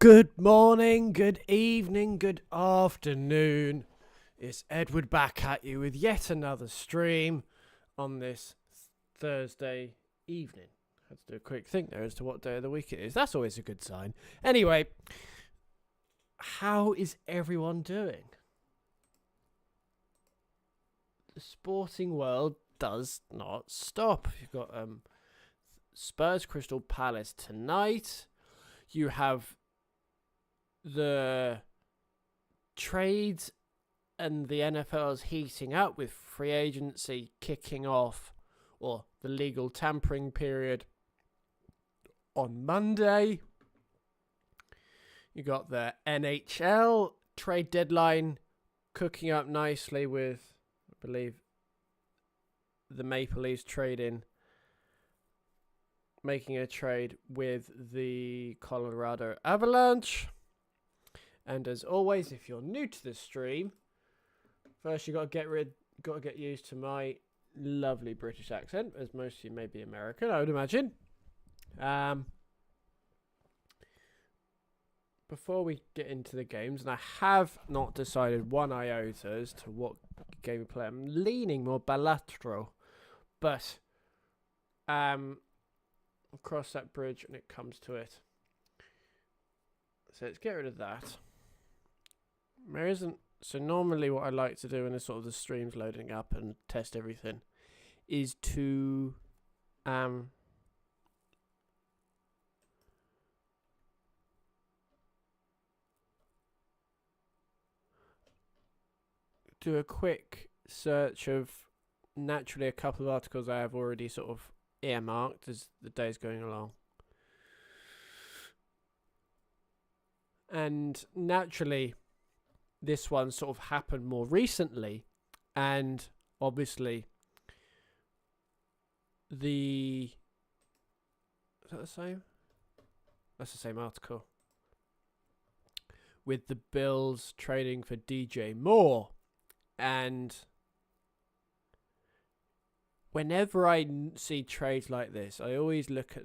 Good morning, good evening, good afternoon. It's Edward back at you with yet another stream on this Thursday evening. I had to do a quick think there as to what day of the week it is. That's always a good sign. Anyway, how is everyone doing? The sporting world does not stop. You've got Spurs Crystal Palace tonight. You have the trades and the NFL is heating up with free agency kicking off, or the legal tampering period on Monday. You got the NHL trade deadline cooking up nicely with, I believe, the Maple Leafs making a trade with the Colorado Avalanche. And as always, if you're new to the stream, first you got to get used to my lovely British accent, as most of you may be American, I would imagine. Before we get into the games, and I have not decided one iota as to what game we play. I'm leaning more Balatro, but I'll cross that bridge when it comes to it. So let's get rid of that. There isn't. So normally what I like to do when this sort of the stream's loading up and test everything is to do a quick search of naturally a couple of articles I have already sort of earmarked as the day's going along. And naturally, this one sort of happened more recently, and obviously is that the same? That's the same article. With the Bills trading for DJ Moore, and whenever I see trades like this, I always look at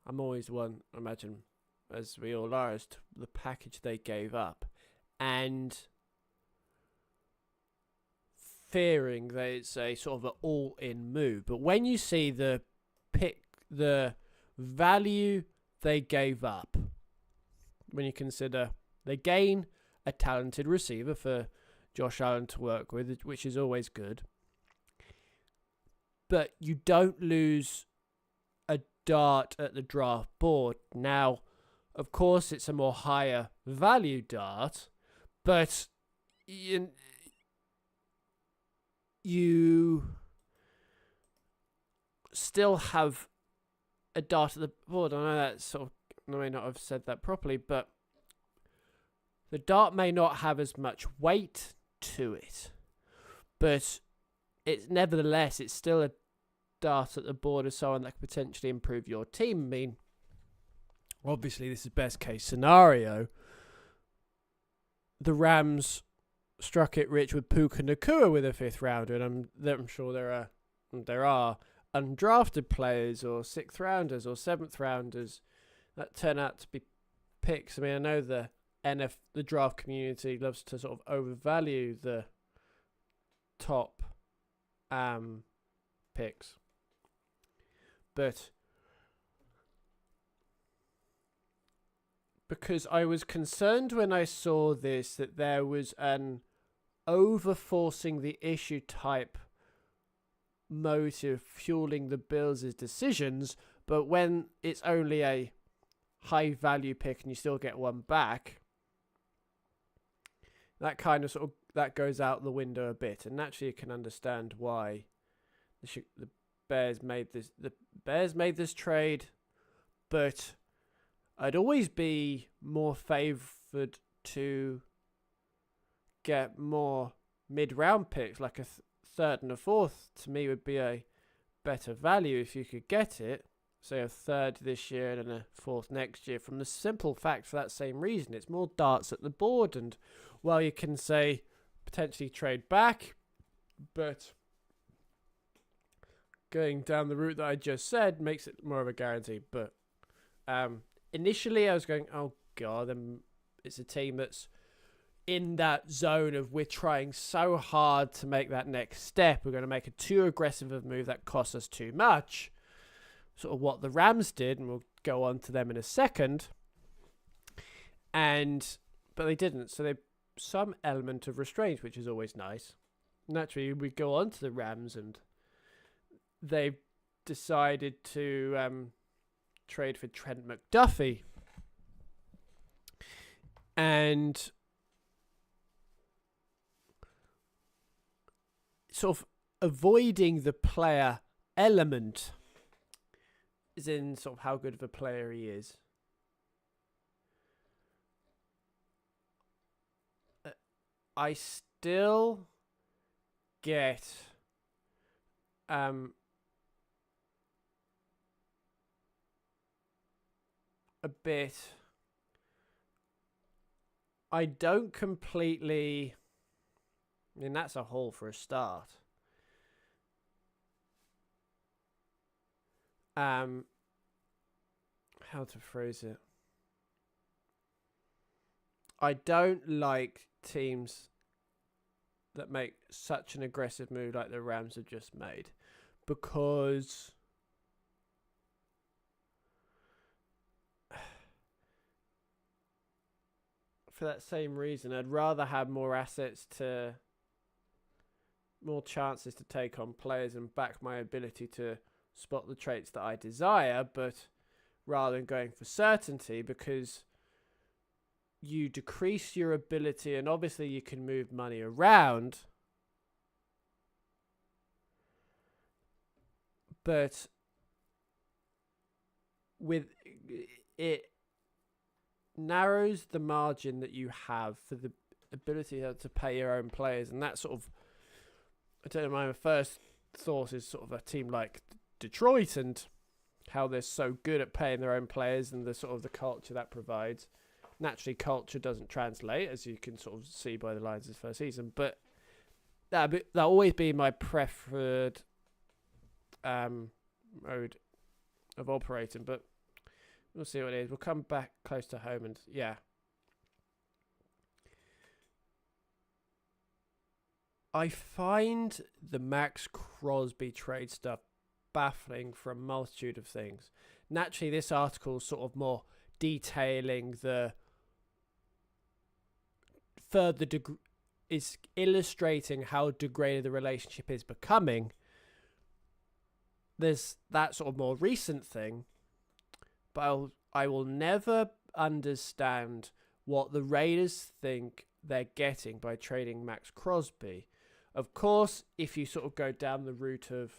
I'm always one, I imagine, as we all are, as to the package they gave up, and fearing that it's a sort of an all-in move. But when you see the value they gave up, when you consider they gain a talented receiver for Josh Allen to work with, which is always good, but you don't lose a dart at the draft board. Now, of course, it's a more higher value dart, but you still have a dart at the board. I know that I may not have said that properly, but the dart may not have as much weight to it, but it's still a dart at the board of someone that could potentially improve your team. I mean, obviously, this is best case scenario. The Rams struck it rich with Puka Nacua with a 5th rounder, and I'm sure there are undrafted players or 6th rounders or 7th rounders that turn out to be picks. I mean, I know the draft community loves to sort of overvalue the top picks, but because I was concerned when I saw this that there was an over-forcing the issue type motive fueling the Bills' decisions, but when it's only a high-value pick and you still get one back, that kind of that goes out the window a bit. And naturally, you can understand why the Bears made this trade, but I'd always be more favoured to get more mid-round picks, like a third and a fourth. To me, would be a better value if you could get it. Say a third this year and then a fourth next year. From the simple fact, for that same reason, it's more darts at the board. And while you can say potentially trade back, but going down the route that I just said makes it more of a guarantee. But initially I was going, oh god, it's a team that's in that zone of we're trying so hard to make that next step. We're going to make a too aggressive of a move that costs us too much. Sort of what the Rams did, and we'll go on to them in a second. But they didn't. So they some element of restraint, which is always nice. Naturally, we go on to the Rams, and they've decided to trade for Trent McDuffie. And sort of avoiding the player element, is in sort of how good of a player he is. I still get a bit. I don't completely. I mean, that's a haul for a start. How to phrase it? I don't like teams that make such an aggressive move like the Rams have just made, because for that same reason, I'd rather have more assets more chances to take on players and back my ability to spot the traits that I desire, but rather than going for certainty, because you decrease your ability, and obviously you can move money around, but with it narrows the margin that you have for the ability to pay your own players. And that sort of, I don't know, my first thought is sort of a team like Detroit and how they're so good at paying their own players, and the sort of the culture that provides. Naturally, culture doesn't translate, as you can sort of see by the Lions' first season, but that'll always be my preferred mode of operating. But we'll see what it is. We'll come back close to home, and yeah. I find the Max Crosby trade stuff baffling for a multitude of things. Naturally, this article is sort of more detailing the further is illustrating how degraded the relationship is becoming. There's that sort of more recent thing, but I will never understand what the Raiders think they're getting by trading Max Crosby. Of course, if you sort of go down the route of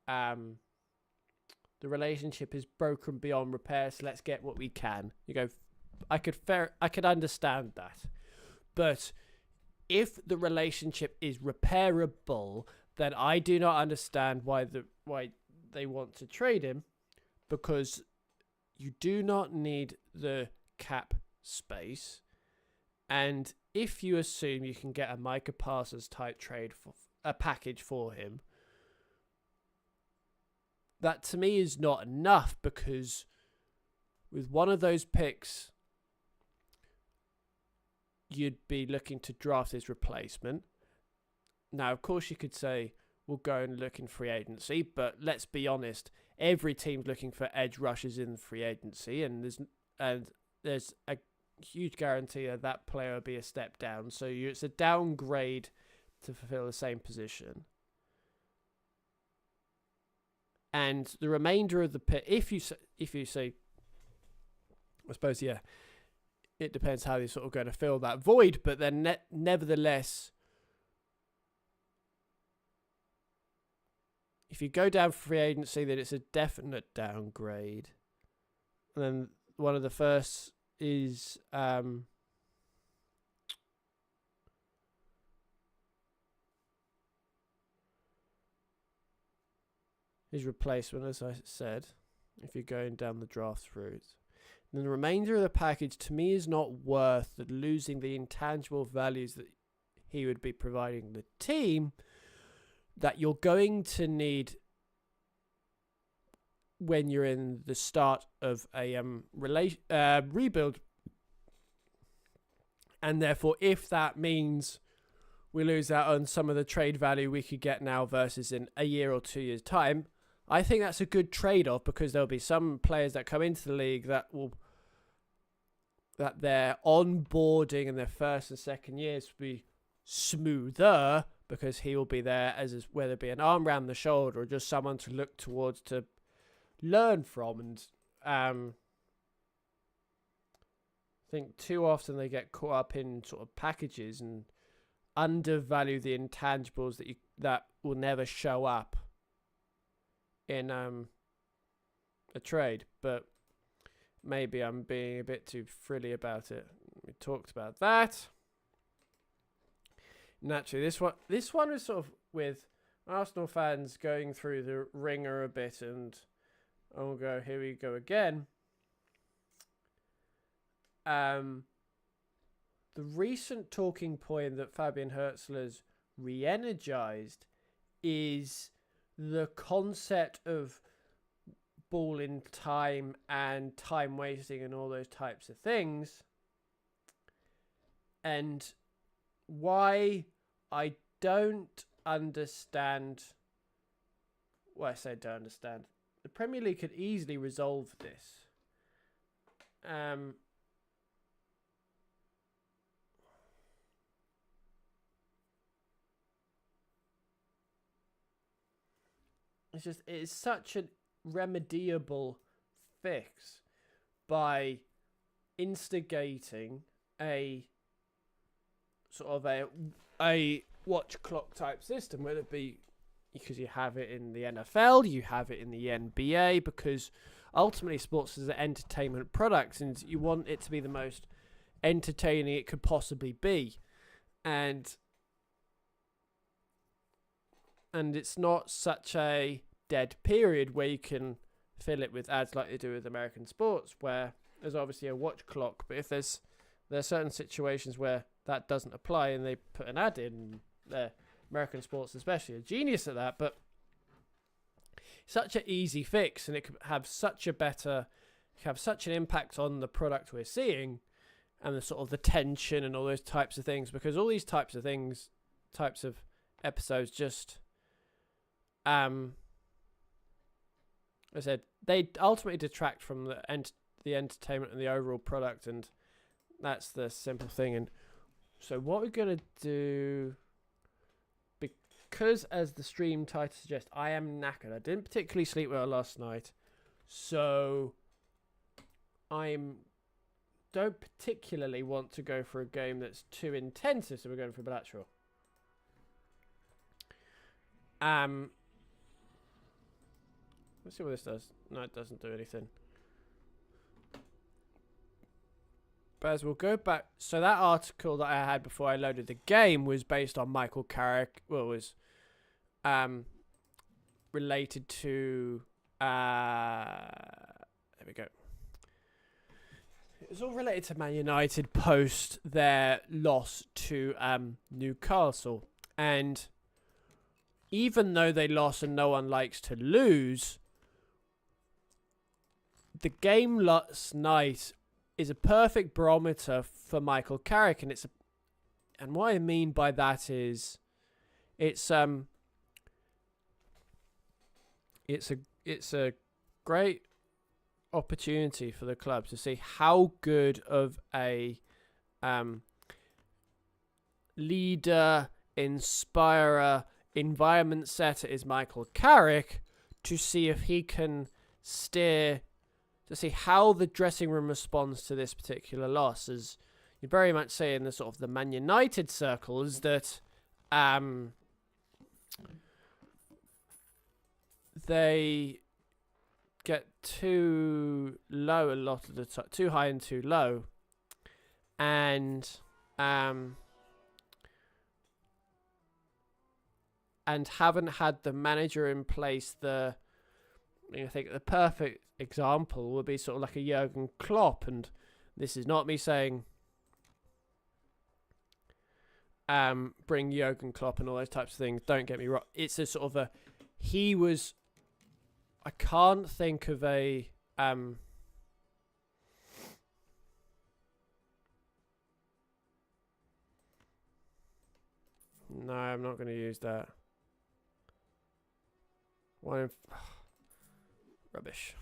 the relationship is broken beyond repair, so let's get what we can. You go, I could understand that. But if the relationship is repairable, then I do not understand why they want to trade him, because you do not need the cap space. And if you assume you can get a Micah Parsons type trade for a package for him, that to me is not enough, because with one of those picks, you'd be looking to draft his replacement. Now, of course, you could say we'll go and look in free agency, but let's be honest, every team's looking for edge rushers in free agency, and there's a huge guarantee that player will be a step down. So it's a downgrade to fulfill the same position. And the remainder of the pick, if you say, I suppose, yeah, it depends how you're sort of going to fill that void. But then nevertheless, if you go down free agency, then it's a definite downgrade. And then one of the first is his replacement, as I said, if you're going down the draft route. And the remainder of the package, to me, is not worth losing the intangible values that he would be providing the team, that you're going to need when you're in the start of a rebuild. And therefore, if that means we lose out on some of the trade value we could get now versus in a year or 2 years' time, I think that's a good trade-off, because there'll be some players that come into the league that their onboarding in their first and second years will be smoother, because he will be there as whether it be an arm around the shoulder or just someone to look towards to learn from. And I think too often they get caught up in sort of packages and undervalue the intangibles that will never show up in a trade. But maybe I'm being a bit too frilly about it. We talked about that. Naturally, this one is sort of with Arsenal fans going through the ringer a bit, and I'll go, here we go again. The recent talking point that Fabian Herzl has re-energized is the concept of ball in time and time wasting and all those types of things, and why I don't understand. Well, I say don't understand. The Premier League could easily resolve this. It is such a remediable fix by instigating a sort of a watch clock type system, whether it be because you have it in the NFL, you have it in the NBA, because ultimately sports is an entertainment product and you want it to be the most entertaining it could possibly be. And it's not such a dead period where you can fill it with ads like they do with American sports, where there's obviously a watch clock, but if there are certain situations where that doesn't apply and they put an ad in, American sports especially are genius at that, but such an easy fix, and it could have such an impact on the product we're seeing and the sort of the tension and all those types of things, because all these types of episodes just I said they ultimately detract from the entertainment and the overall product, and that's the simple thing. And so what we're going to do, because as the stream title suggests, I am knackered. I didn't particularly sleep well last night, so don't particularly want to go for a game that's too intensive, so we're going for bilateral. Let's see what this does. No, it doesn't do anything. But as we'll go back, so that article that I had before I loaded the game was based on Michael Carrick. Well, it was related to there we go. It was all related to Man United post their loss to Newcastle, and even though they lost and no one likes to lose, the game last night is a perfect barometer for Michael Carrick, and and what I mean by that is it's a great opportunity for the club to see how good of a leader, inspirer, environment setter is Michael Carrick, to see if he can steer, to see how the dressing room responds to this particular loss. As you very much say in the sort of the Man United circles, that they get too low a lot of the time, too high and too low, and haven't had the manager in place. I think the perfect example would be sort of like a Jurgen Klopp, and this is not me saying bring Jurgen Klopp and all those types of things. Don't get me wrong. It's a sort of I can't think of a no, I'm not going to use that. Rubbish.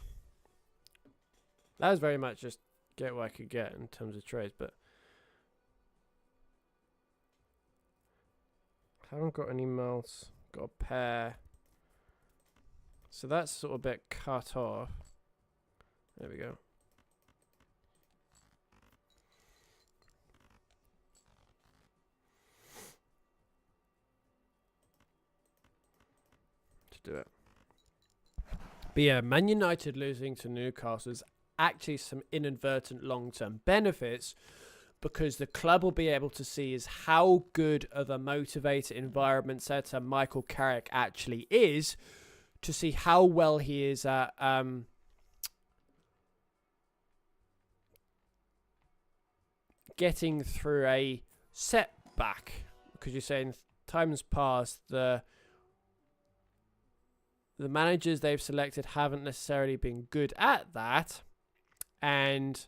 That was very much just get what I could get in terms of trades, but I haven't got any mouse. Got a pair. So that's sort of a bit cut off. There we go. To do it. But yeah, Man United losing to Newcastle is actually some inadvertent long-term benefits, because the club will be able to see is how good of a motivated environment setter Michael Carrick actually is, to see how well he is at getting through a setback. Because you're saying times past, the managers they've selected haven't necessarily been good at that, and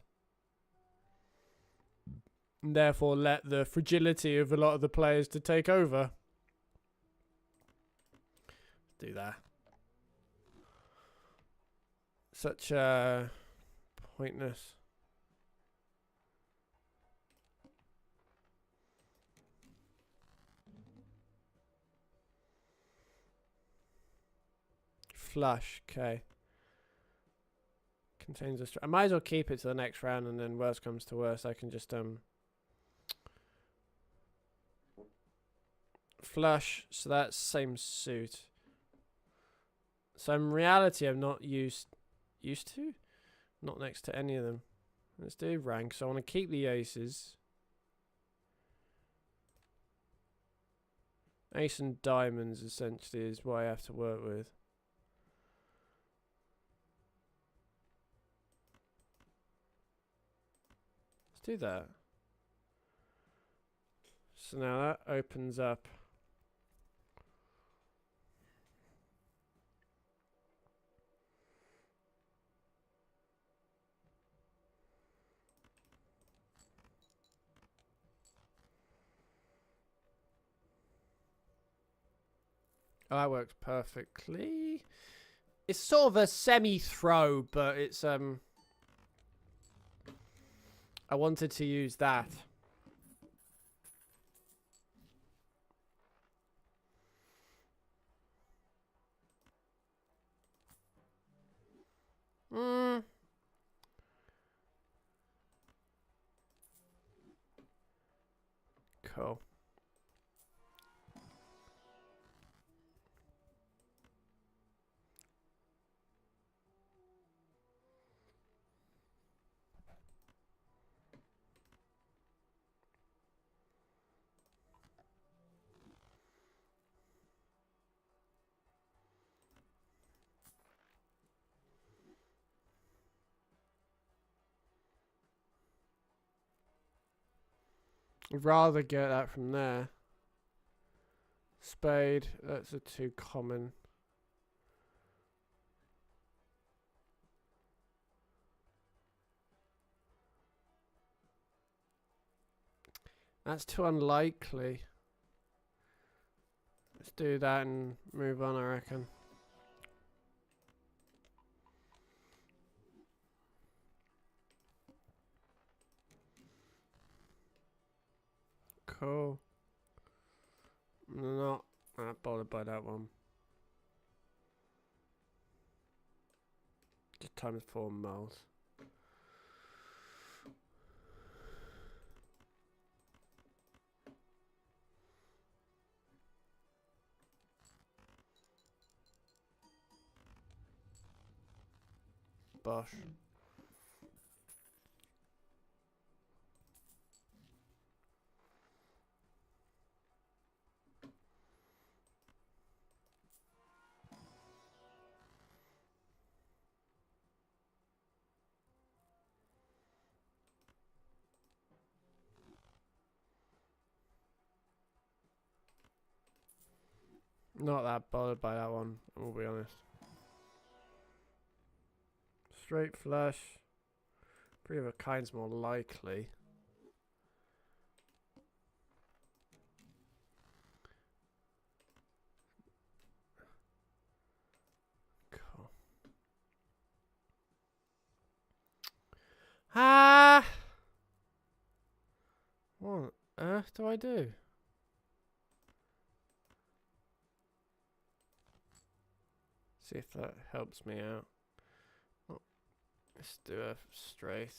therefore let the fragility of a lot of the players to take over. Do that. Such pointless. Flush, okay. Contains a I might as well keep it to the next round, and then worst comes to worst, I can just flush. So that's same suit. So in reality, I'm not used to, not next to any of them. Let's do rank. So I want to keep the aces. Ace and diamonds essentially is what I have to work with. Let's do that. So now that opens up. Oh, that works perfectly. It's sort of a semi-throw, but it's I wanted to use that. Cool. I'd rather get that from there. Spade, that's a too common. That's too unlikely. Let's do that and move on, I reckon. Cool. Not bothered by that one. Just times 4 mils. Bosh. Not that bothered by that one, I'll be honest. Straight flush. Three of a kind's more likely. Cool. Ah! What on earth do I do? See if that helps me out. Oh, let's do a straight.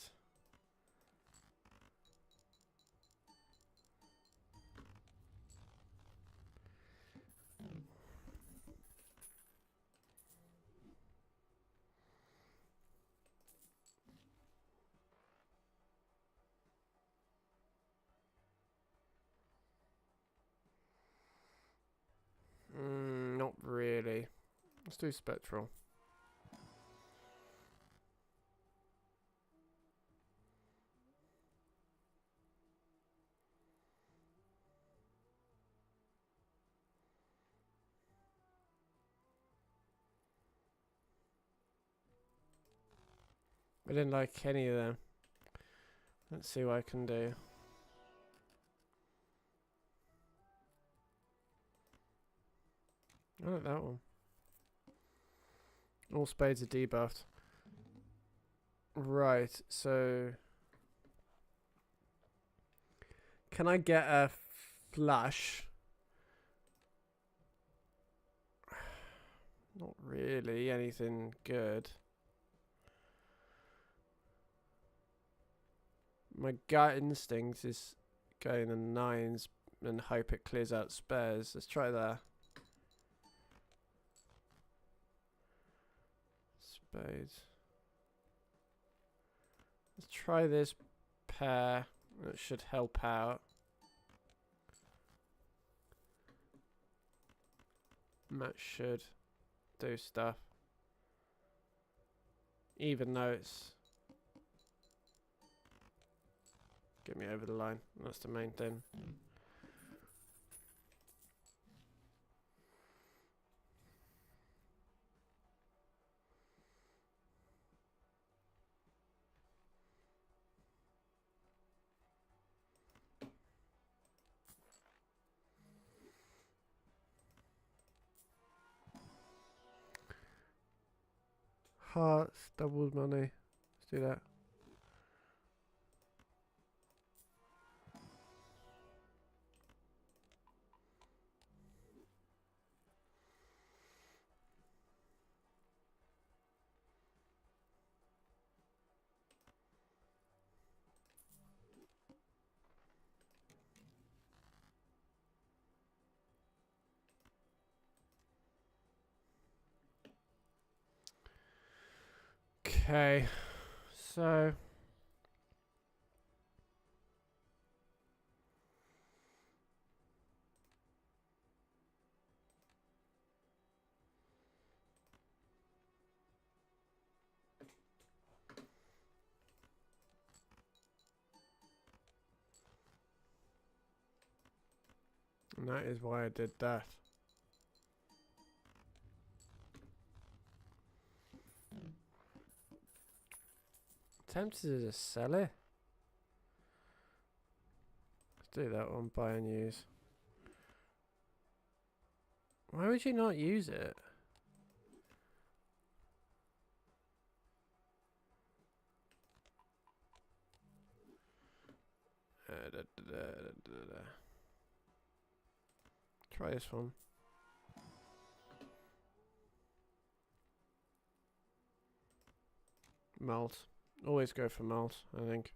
Not really. Let's do spectral. I didn't like any of them. Let's see what I can do. I like that one. All spades are debuffed. Right, so... Can I get a flush? Not really anything good. My gut instinct is going in nines and hope it clears out spares. Let's try that. Spades. Let's try this pair. That should help out. And that should do stuff. Even though it's... Get me over the line. That's the main thing. Hearts, doubles money. Let's do that. Okay, so and that is why I did that. Tempted to just sell it. Let's do that one, buy and use. Why would you not use it? Try this one. Malt. Always go for malt, I think.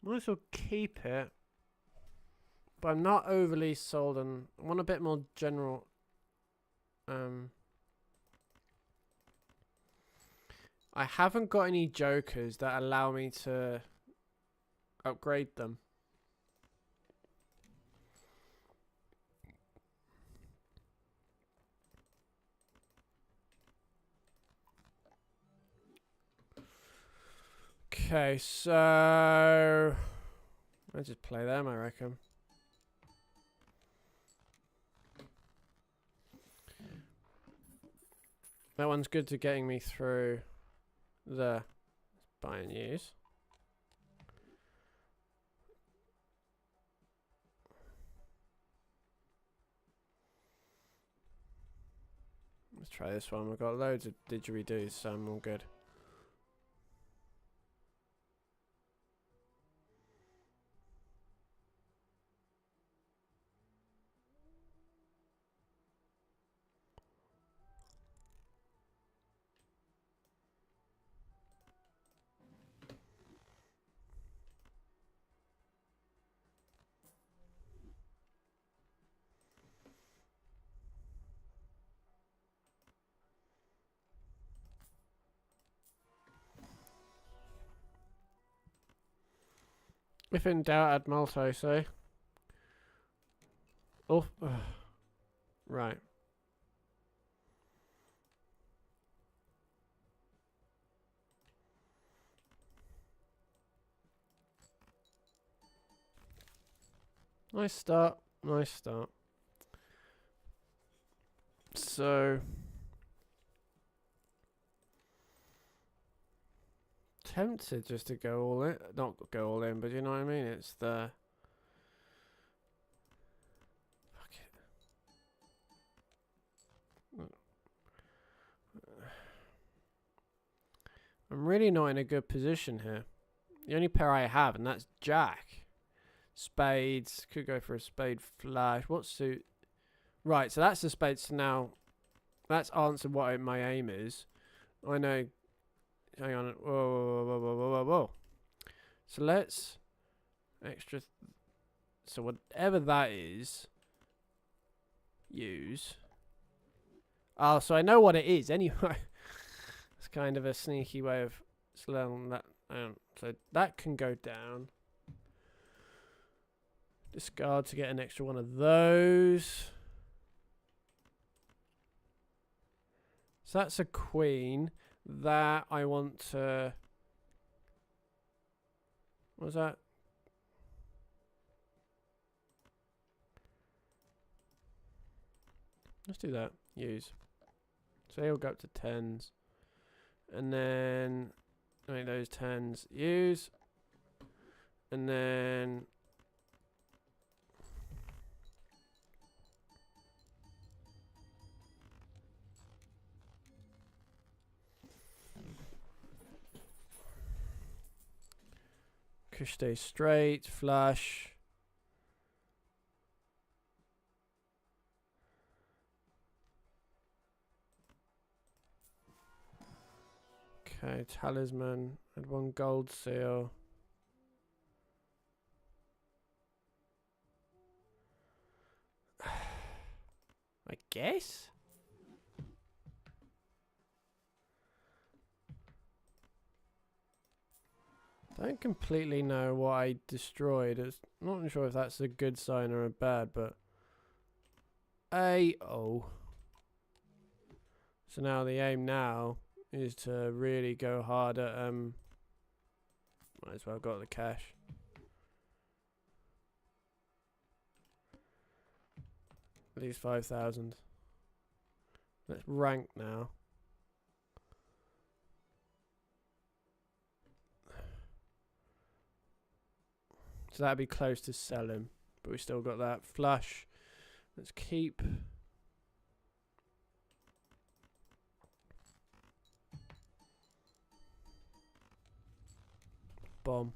Might as well keep it. But I'm not overly sold on... I want a bit more general... I haven't got any jokers that allow me to upgrade them. Okay, so... I'll just play them, I reckon. That one's good to getting me through the buy and use. Let's try this one. We've got loads of didgeridoos, so I'm all good. If in doubt, add multi, so. Oh, right. Nice start. Nice start. So. Tempted just to go all in. Not go all in, but you know what I mean? It's the. Fuck it. I'm really not in a good position here. The only pair I have, and that's Jack. Spades. Could go for a spade flush. What suit? Right, so that's the spade. So now, that's answered what my aim is. I know. Hang on. Whoa, whoa, whoa, whoa, whoa, whoa, whoa. So let's extra. So whatever that is, use. Oh, so I know what it is anyway. It's kind of a sneaky way of slowing that down. So that can go down. Discard to get an extra one of those. So that's a queen. That I want to. What was that? Let's do that. Use. So he'll go up to tens. And then make those tens. Use. And then. Could stay straight, flush. Okay, talisman. Add one gold seal. I guess? Don't completely know what I destroyed. I'm not sure if that's a good sign or a bad, but oh. So now the aim now is to really go hard at might as well got the cash. At least 5,000. Let's rank now. So that'd be close to selling, but we still got that flush. Let's keep. Bomb.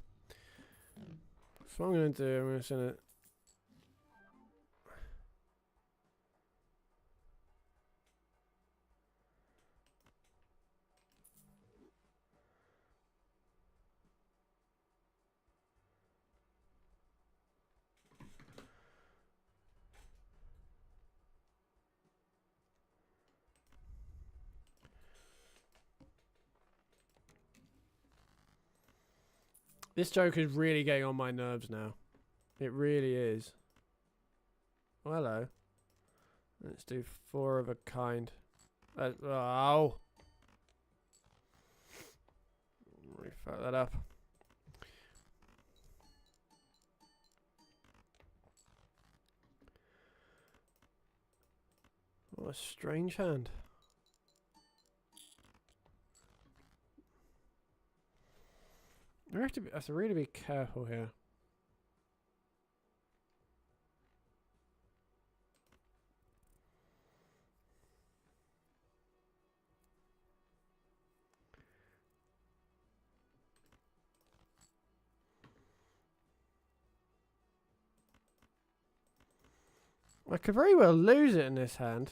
So what I'm going to do, I'm going to send it. This joke is really getting on my nerves now. It really is. Oh, hello. Let's do 4 of a kind. Oh. Really fuck that up. What a strange hand. I have to really be careful here. I could very well lose it in this hand.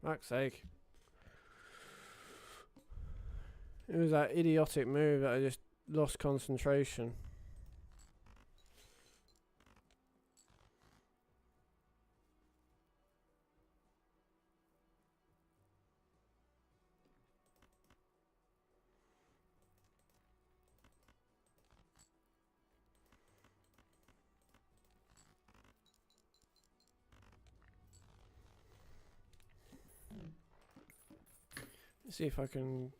Fuck's sake. It was that idiotic move that I just lost concentration. Let's see if I can...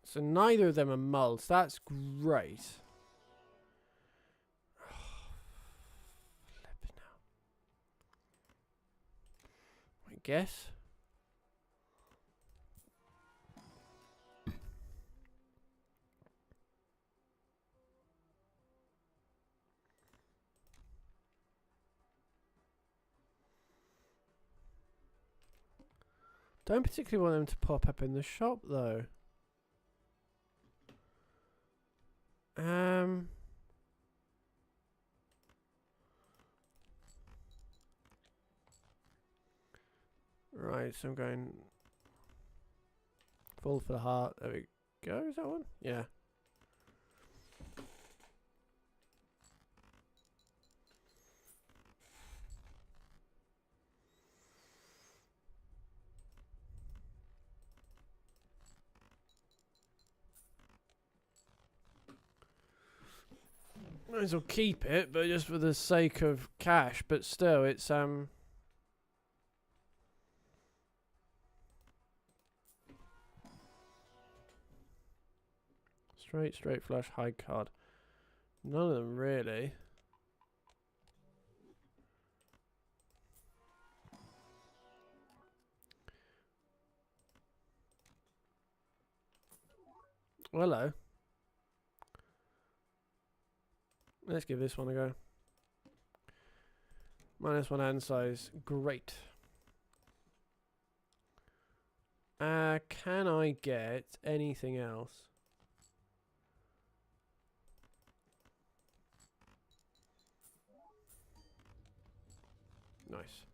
So neither of them are mulls. That's great. Flipping out. I guess. Don't particularly want them to pop up in the shop though. Right, so I'm going full for the heart. There we go. Is that one? Yeah. Might as well keep it, but just for the sake of cash. But still, it's straight flush, high card. None of them really. Hello. Let's give this one a go. -1 hand size. Great. Can I get anything else? Nice.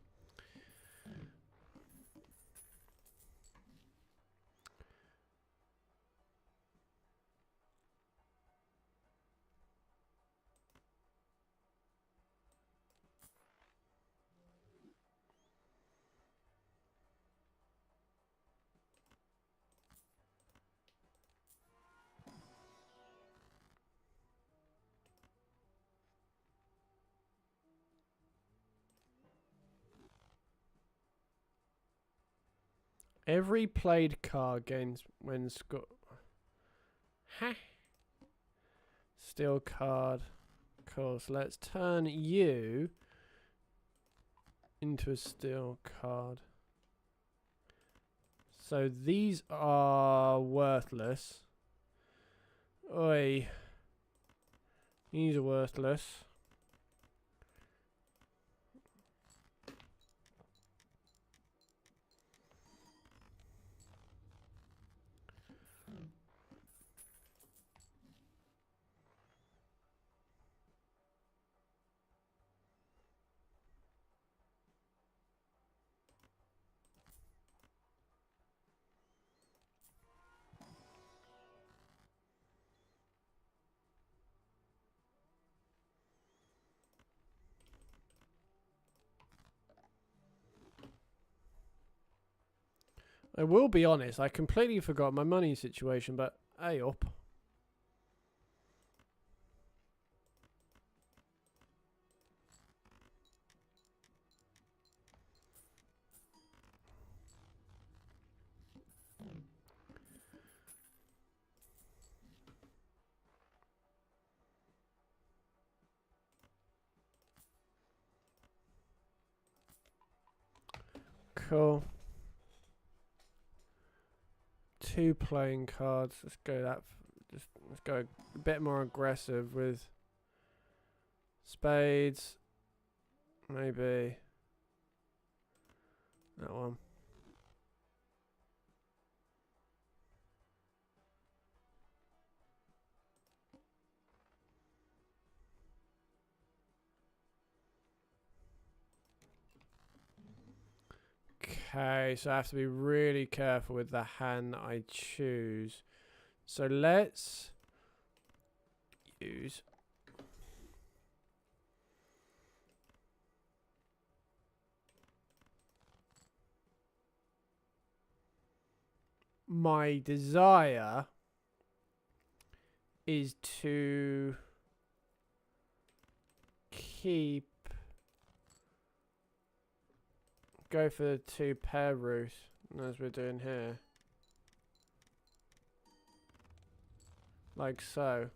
Every played card gains when score. Ha! Steel card. Of course, let's turn you into a steel card. So these are worthless. Oi. These are worthless. I will be honest, I completely forgot my money situation, but hey up. Cool. 2 playing cards. Let's go that. Let's go a bit more aggressive with spades. Maybe that one. Okay, so I have to be really careful with the hand that I choose. So let's use my desire is to go for the 2 pair route, as we're doing here. Like so.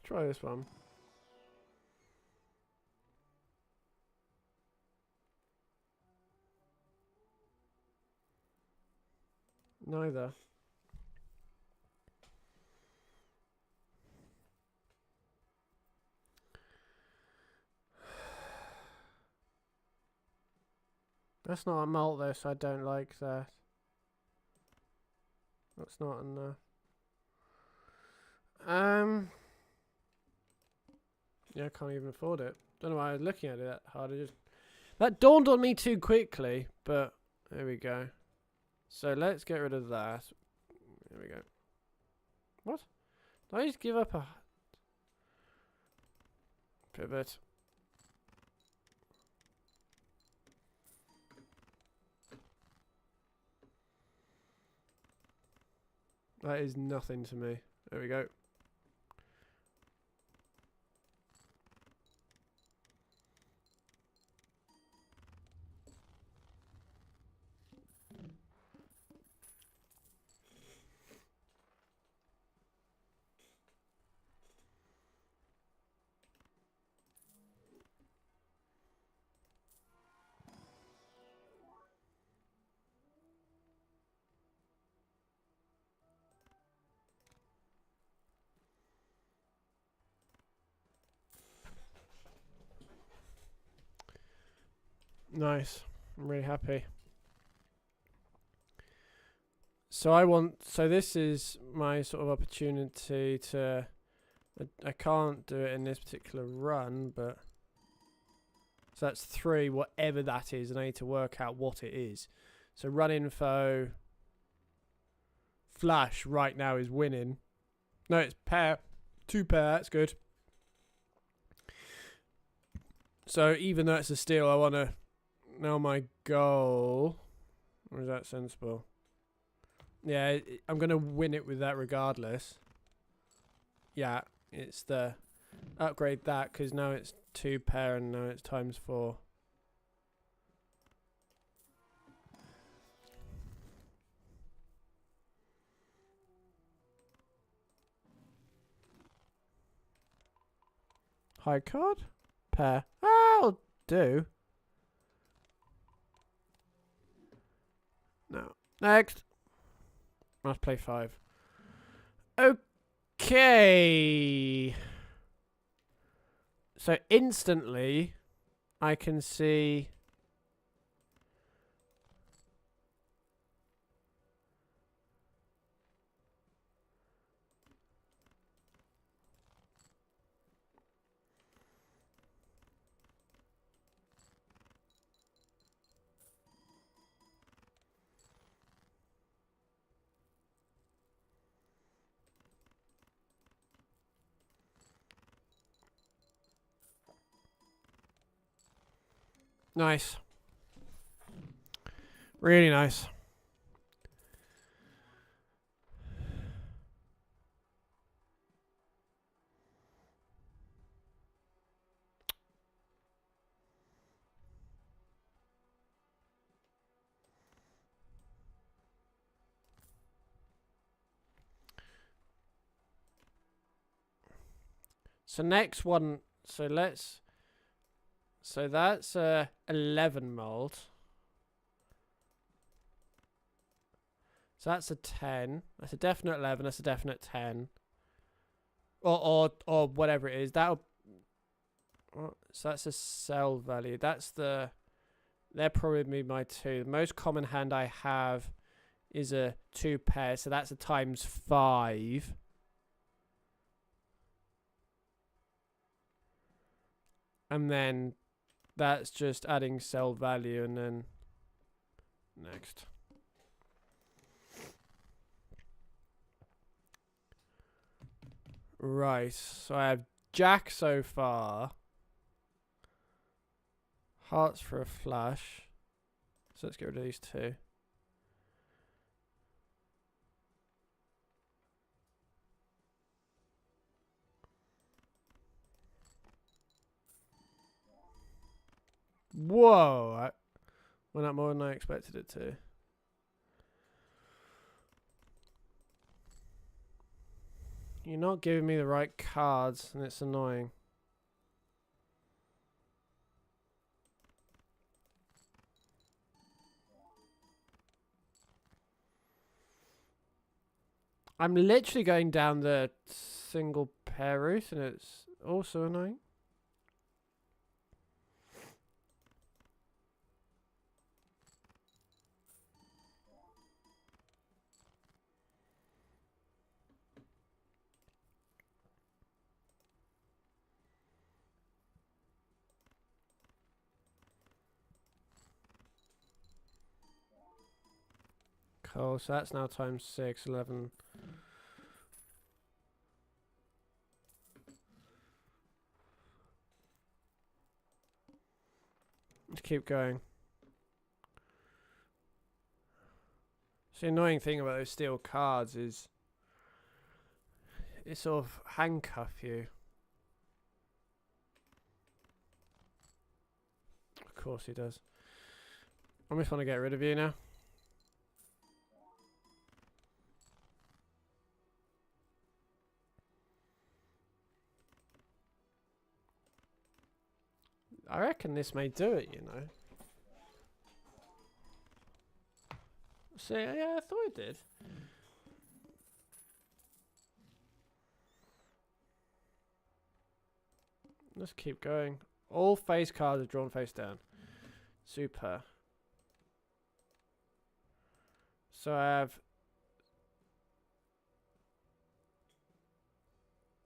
Try this one. Neither. That's not a malt though, so I don't like that. That's not enough. Yeah, I can't even afford it. Don't know why I was looking at it that hard. That dawned on me too quickly, but there we go. So let's get rid of that. There we go. What? Did I just give up a pivot? That is nothing to me. There we go. Nice. I'm really happy. So this is my sort of opportunity to, I can't do it in this particular run, but, so that's 3, whatever that is, and I need to work out what it is. So run info, flash right now is winning. No, it's pair, 2 pair, that's good. So even though it's a steal, I want to, now my goal, or is that sensible? Yeah, I'm going to win it with that regardless. Yeah, it's the upgrade that, because now it's 2 pair and now it's times 4. High card? Pair. I'll do. No. Next. Must play 5. Okay. So instantly, I can see. Nice. Really nice. So next one. So let's. So that's 11 mold. So that's a 10. That's a definite 11. That's a definite 10. Or whatever it is. That'll. So that's a cell value. That's the. They're probably my 2. The most common hand I have is a 2 pair. So that's a times 5. And then that's just adding cell value, and then next. Right, so I have Jack so far. Hearts for a flash. So let's get rid of these 2. Whoa! Went up more than I expected it to. You're not giving me the right cards, and it's annoying. I'm literally going down the single pair route, and it's also annoying. Cool, so that's now times 6, 11. Let's keep going. So the annoying thing about those steel cards is it sort of handcuff you. Of course he does. I just want to get rid of you now. I reckon this may do it, you know. See, yeah, I thought it did. Let's keep going. All face cards are drawn face down. Super. So I have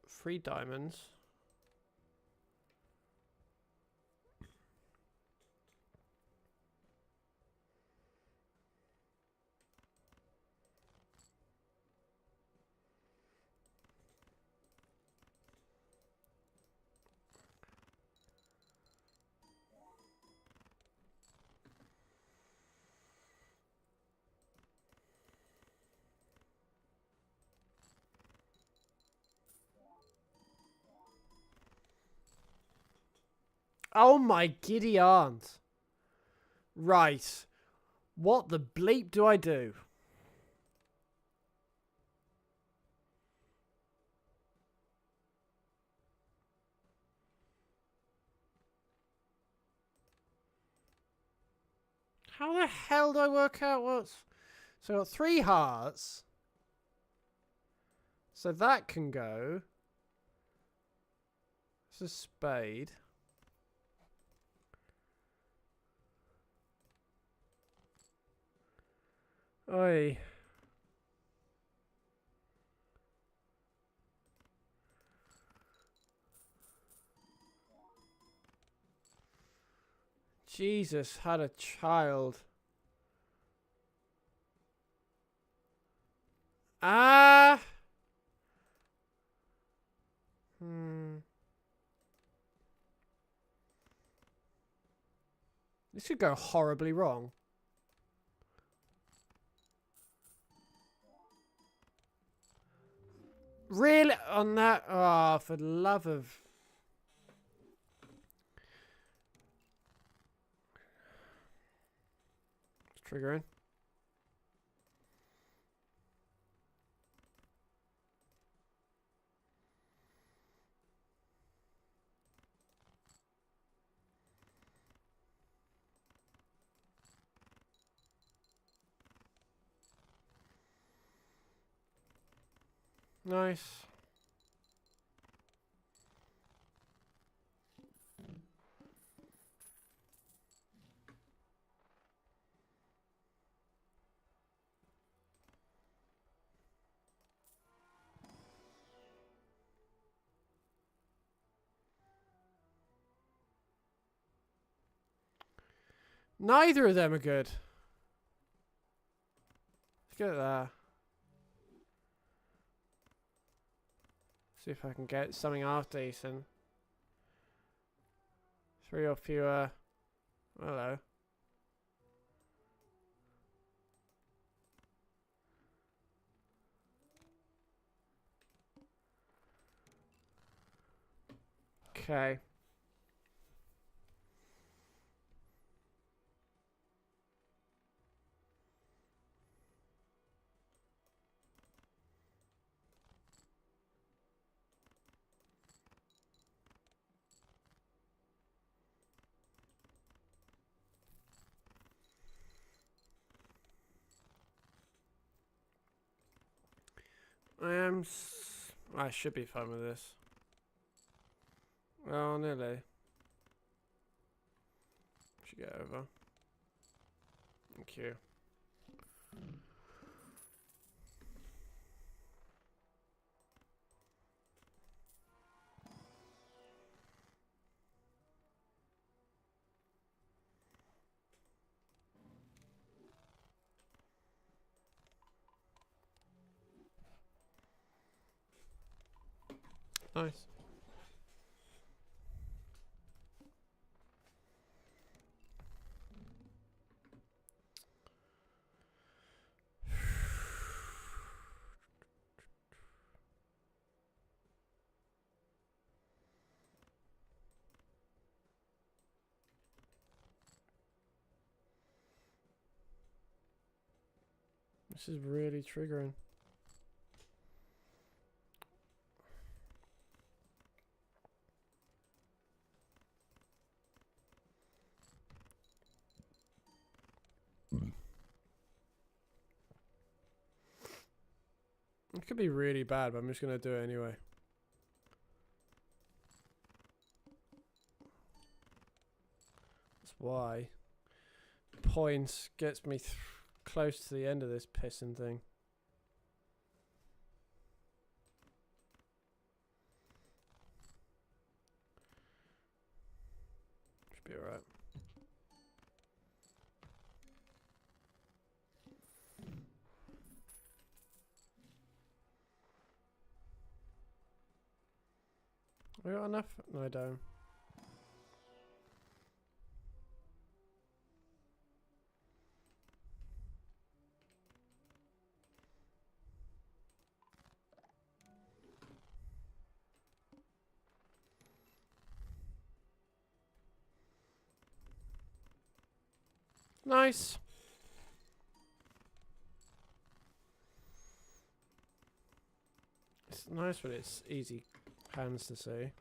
3 diamonds. Oh my giddy aunt. Right. What the bleep do I do? How the hell do I work out what's... So I got 3 hearts. So that can go. It's a spade. Oi. Jesus had a child. Ah. This could go horribly wrong. Really? On that? Oh, for the love of... It's triggering. Nice. Neither of them are good. Let's get there. See if I can get something half decent. 3 or fewer. Hello. Okay. I should be fine with this. Oh, nearly. Should get over. Thank you. Nice. This is really triggering. It could be really bad, but I'm just going to do it anyway. That's why. Points gets me close to the end of this pissing thing. Should be alright. We got enough? No, I don't. Nice. It's nice when it's easy hands to see.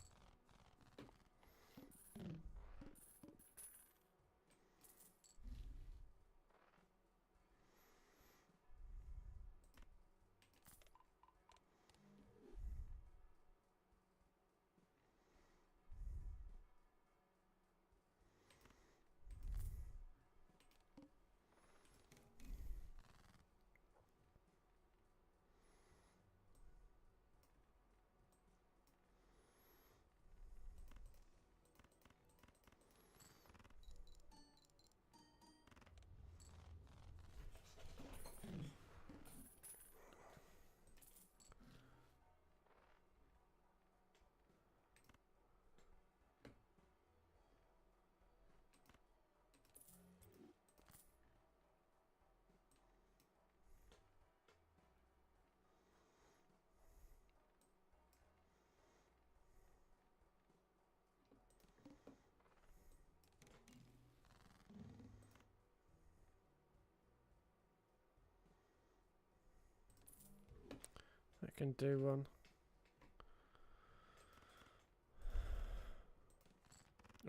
I can do one.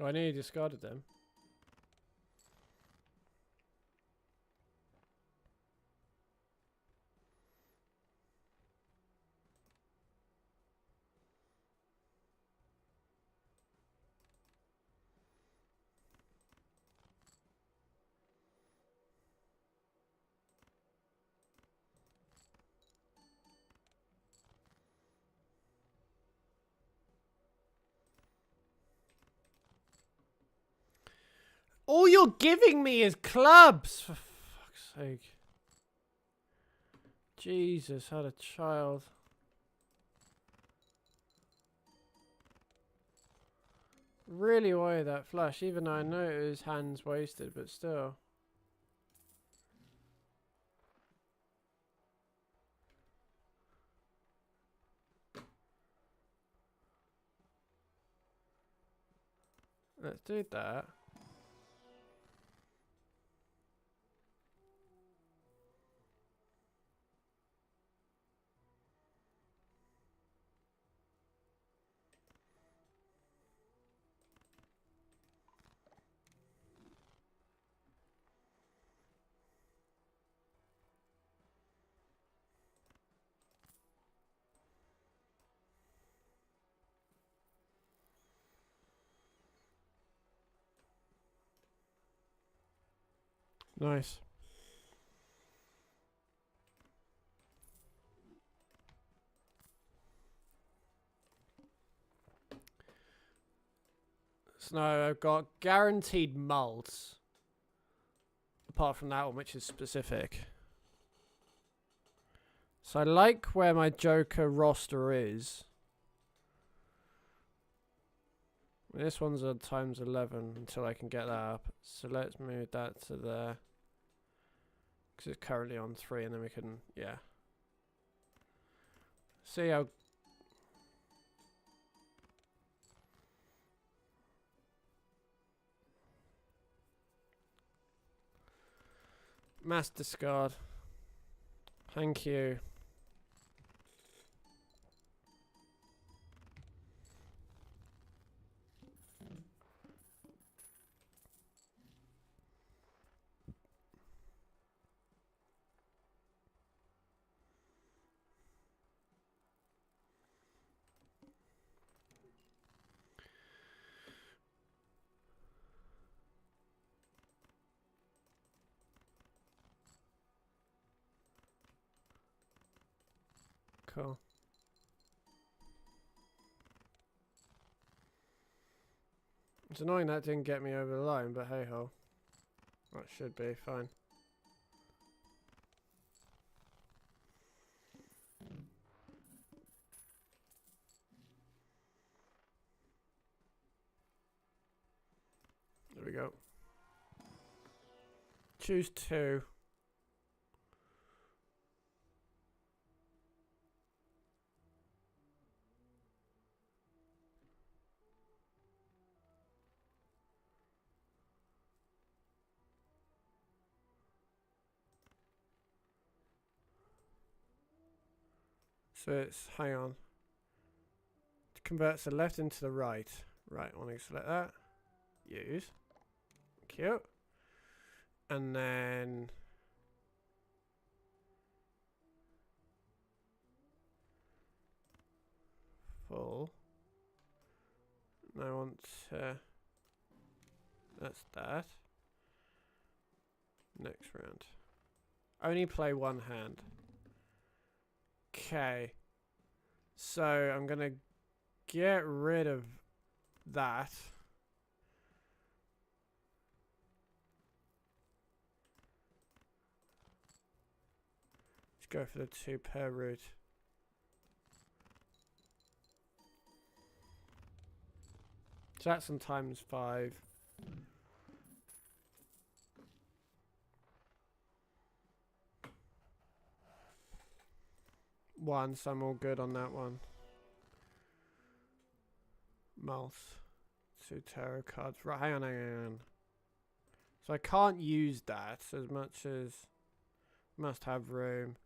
Oh, I nearly discarded them. All you're giving me is clubs, for fuck's sake. Jesus, had a child. Really wanted that flash, even though I know it was hands wasted, but still. Let's do that. Nice. So now I've got guaranteed mults. Apart from that one, which is specific. So I like where my Joker roster is. This one's a times 11 until I can get that up. So let's move that to there. Because it's currently on 3 and then we can, yeah. See how... Mass discard. Thank you. Cool. It's annoying that didn't get me over the line, but hey ho. That should be fine. There we go. Choose 2. So it's, hang on. It converts the left into the right. Right, I want to select that. Use. Cute. And then... full. And I want to... that's that. Next round. Only play one hand. Okay. So I'm going to get rid of that. Let's go for the 2 per route. So that's on times 5. One, so I'm all good on that one. Mouse. 2 tarot cards. Right, hang on. So I can't use that as much as must have room.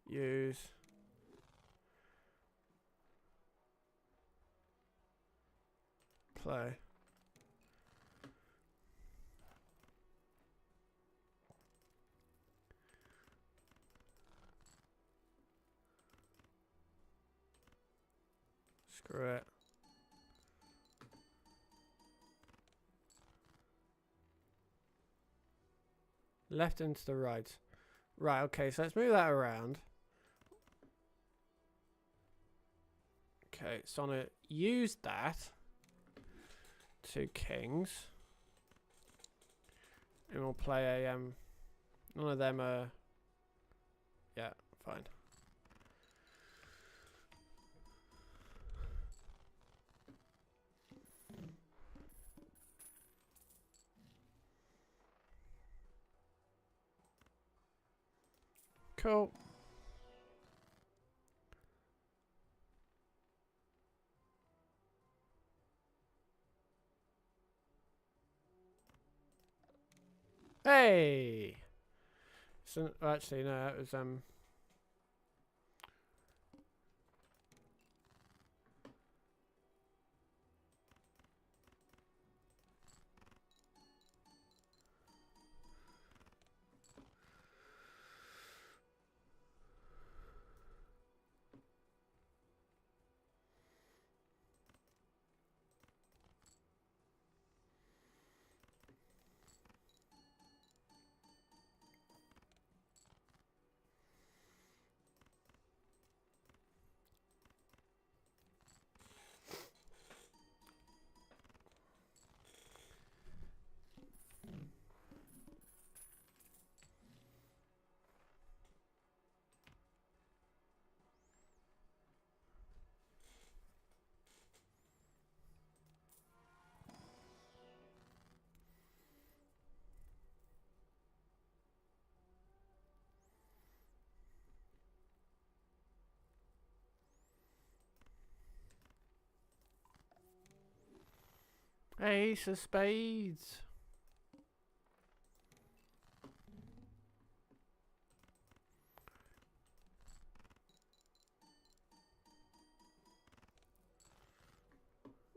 Use. Play. Screw it. Left into the right. Right, okay, so let's move that around. Okay, so I'm gonna use that. 2 kings. And we'll play a none of them are yeah, fine. Cool. Hey. So actually no, it was Ace of Spades.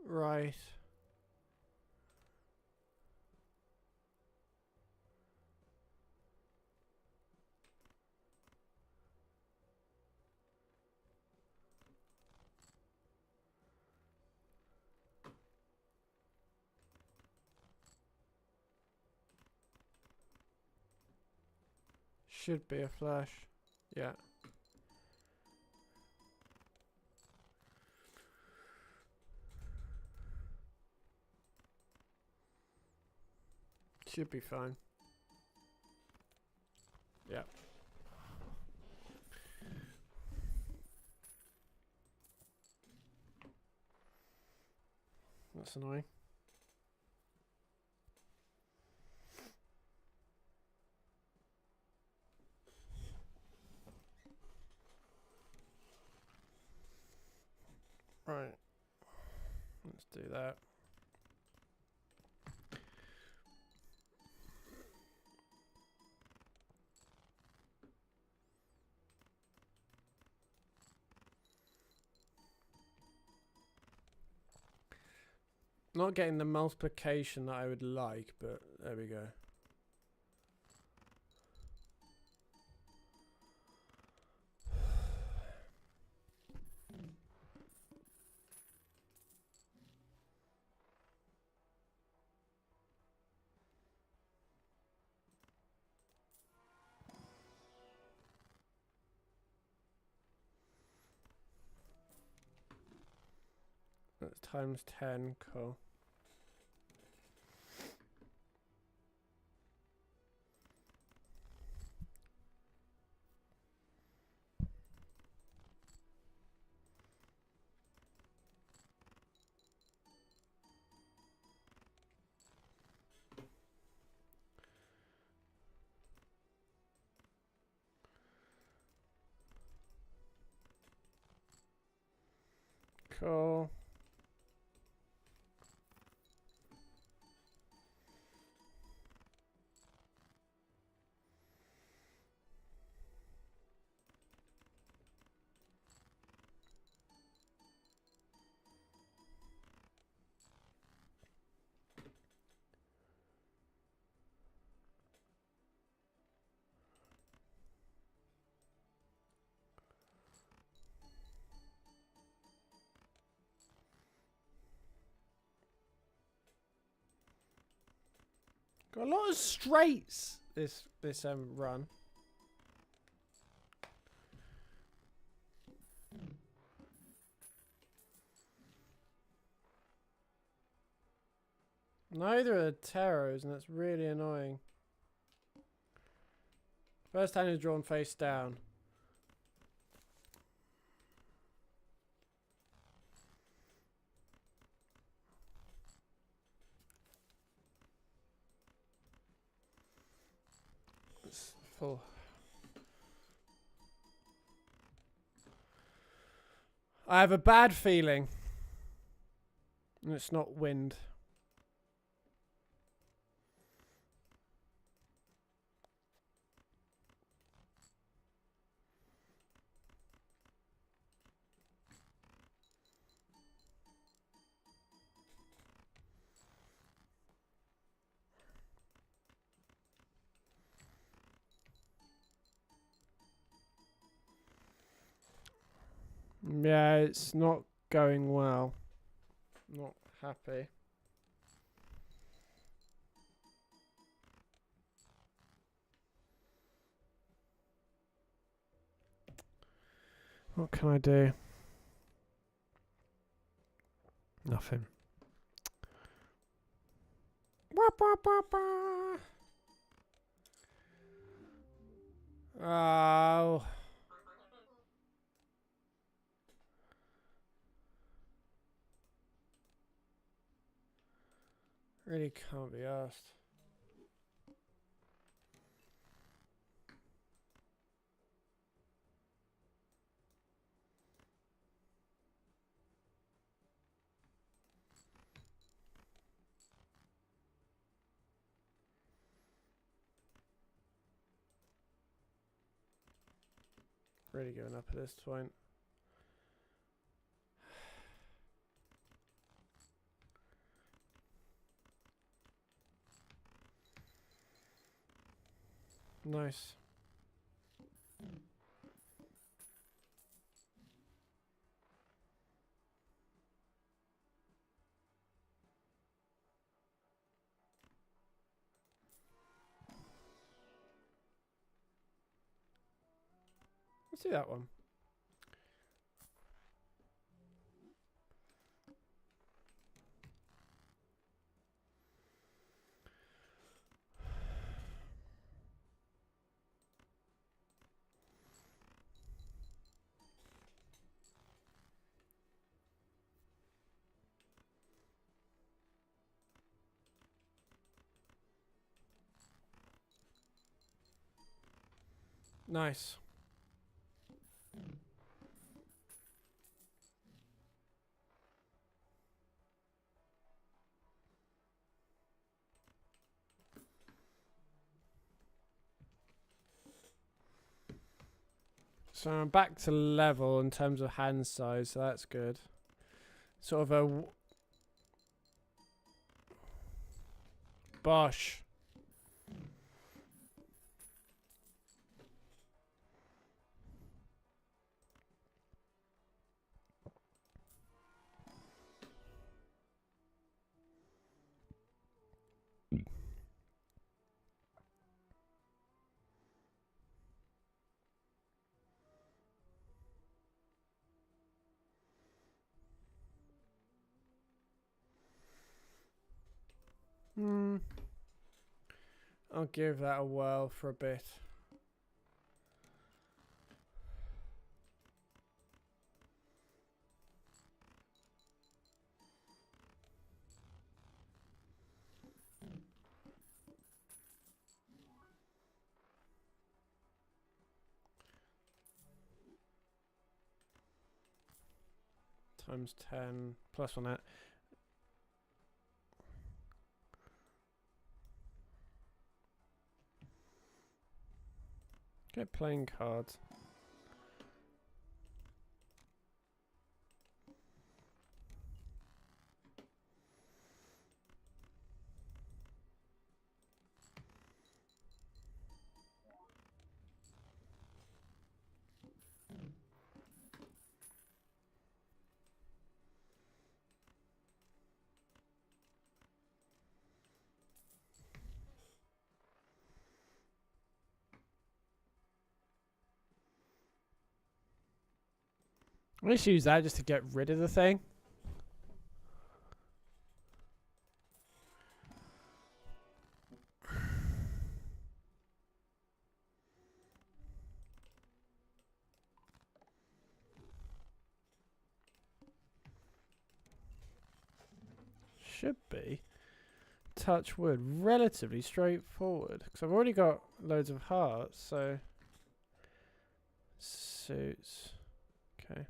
Right. Should be a flush. Yeah. Should be fine. Yeah. That's annoying. Right. Let's do that. Not getting the multiplication that I would like, but there we go. That's times 10, cool. Cool. Got a lot of straights this run. Neither are tarots, and that's really annoying. First hand is drawn face down. It's full. I have a bad feeling. And it's not wind. Yeah, it's not going well. Not happy. What can I do? Nothing. Oh. Really can't be asked. Really giving up at this point. Nice. Let's do that one. Nice. So I'm back to level in terms of hand size, so that's good. Sort of a bosh. I'll give that a whirl for a bit. Times 10 plus on that. Get playing cards. Let's use that just to get rid of the thing. should be, touch wood, relatively straightforward. Because I've already got loads of hearts, so... Suits. Okay.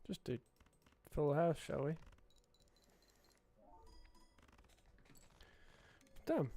Just do full house, shall we? Damn.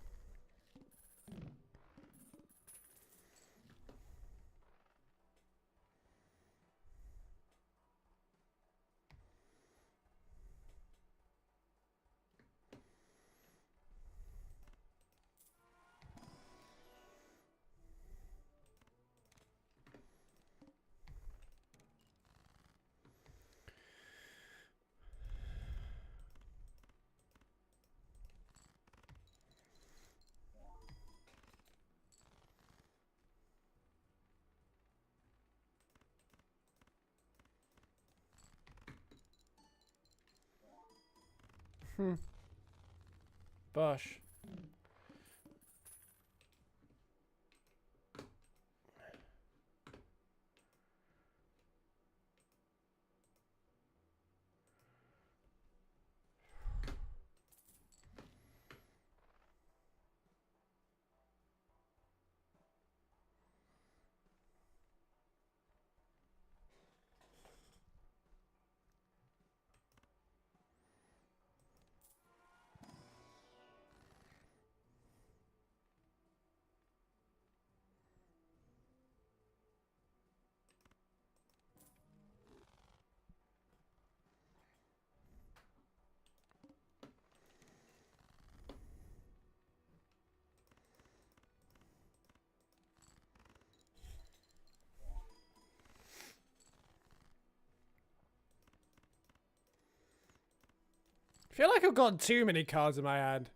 Bosh. I feel like I've got too many cards in my hand.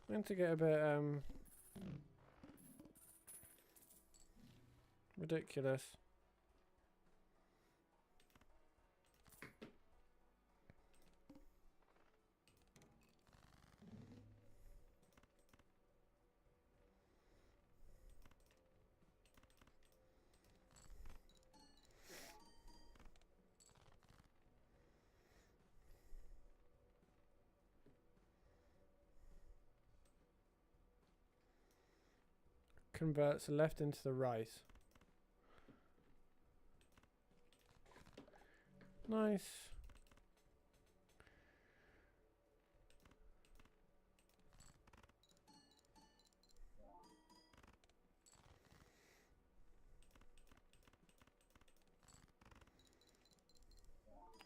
I'm going to get a bit ridiculous. Converts the left into the right. Nice.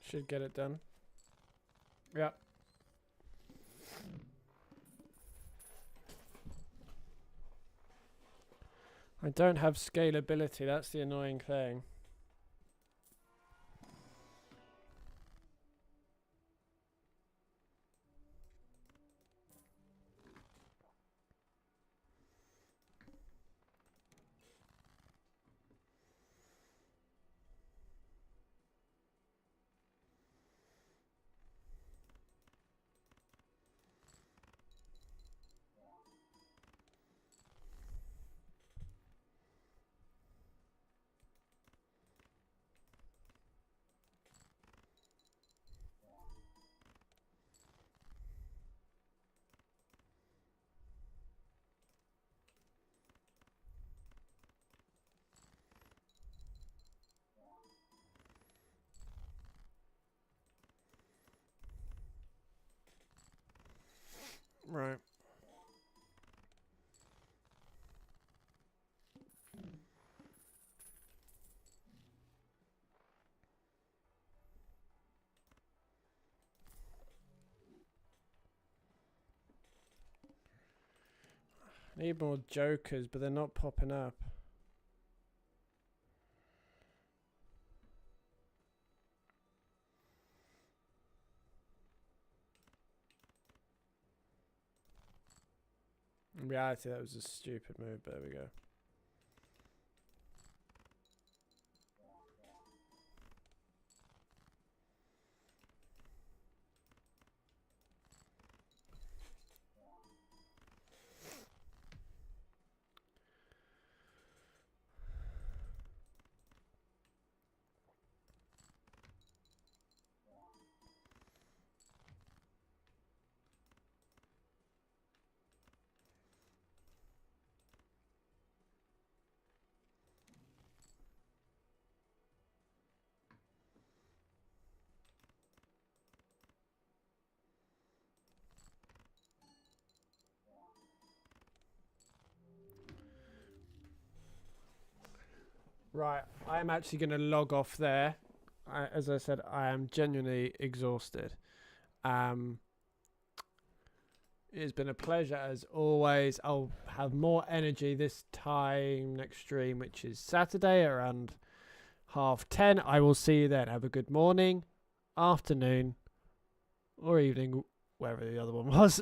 Should get it done. Yeah. I don't have scalability, that's the annoying thing. Right. Need more jokers, but they're not popping up. In reality, that was a stupid move, but there we go. Right, I am actually going to log off there. As I said, I am genuinely exhausted. It has been a pleasure as always. I'll have more energy this time next stream, which is Saturday around 10:30. I will see you then. Have a good morning, afternoon, or evening, wherever the other one was.